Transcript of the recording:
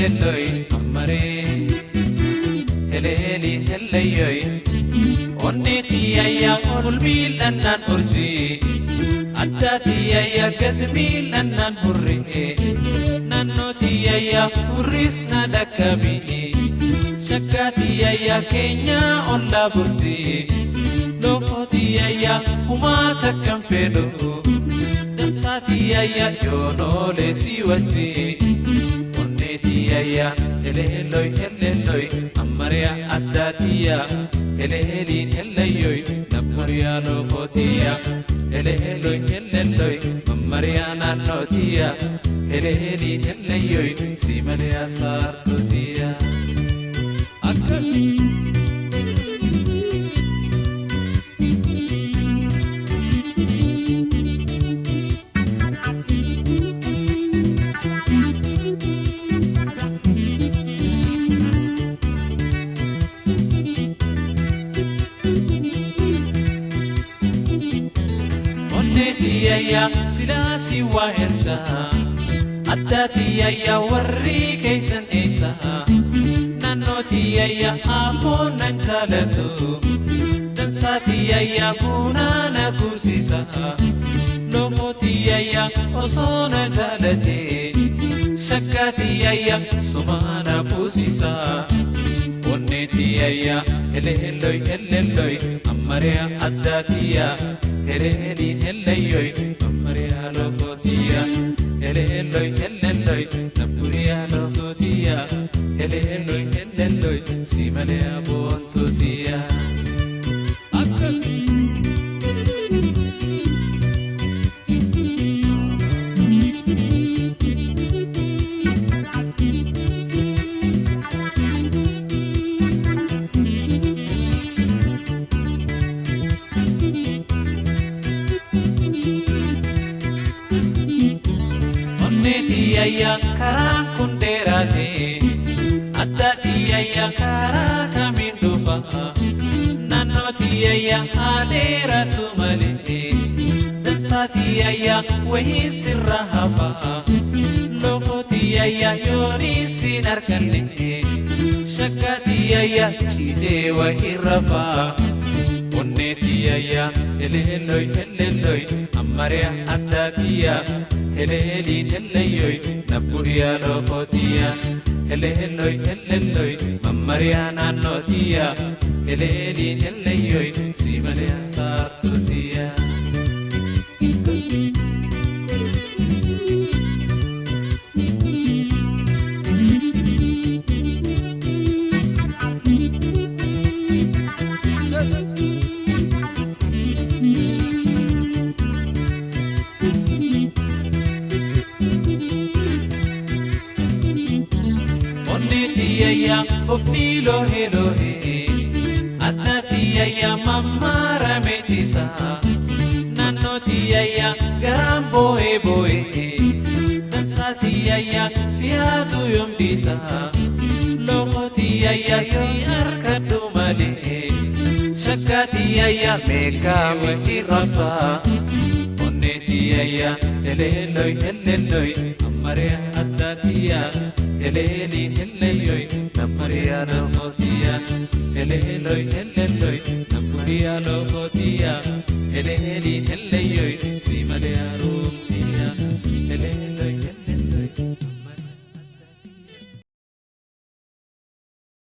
heleloi amare heleli heleyoi onneti ayya ulbil annan urji addati ayya kadmil annan burri nannoti ayya urrisna dakabi shakkati ayya kenya olla burji lokoti ayya huma takam fedo dansati ayya yonole siwaji onneti ayya heleloi heleloi amariya addatiya heleli heleyoi namariya lokotiya heleloi heleloi amariya nanotiya heleli heleyoi simaliya sartotiya akashi يا سلاسي وإرجا أداتي يا وري كيسن إيسا نانوتي يا أبو ننجالتو دنساتي يا بونا نكوسيسا لوموتي يا أصونا جالتي شكاتي يا سمانا فوسيسا ونيتي يا هللوي هللوي أمريا أداتي heleli heleyoi amariya lokotiya heleloi heleloi namuriya lokotiya heleloi heleloi simaliya bontotiya akasi ya karan kunderate addati ya karaka mindufa nanoti ya adera tumale dansati ya wahi sirrahafa lokoti ya yoni sinarkande shakati ya chize wahi rafa onneti ya heleloi heleloi amariya addatiya heleli heleyoi nabuya lokotiya heleloi heleloi amariya nanotiya heleli heleyoi simaliya sartotiya ya ofni lohe lohe addati ya mamara metisa nanoti ya garam boe boe dansati ya siadu yomdisa lokoti ya si arkadu male shakati ya meka wehirasa onneti ya heleloi heleloi amariya addatiya heleli heleyoi namariya lokotiya heleloi heleloi namariya lokotiya heleli heleyoi simaliya rumtiya heleli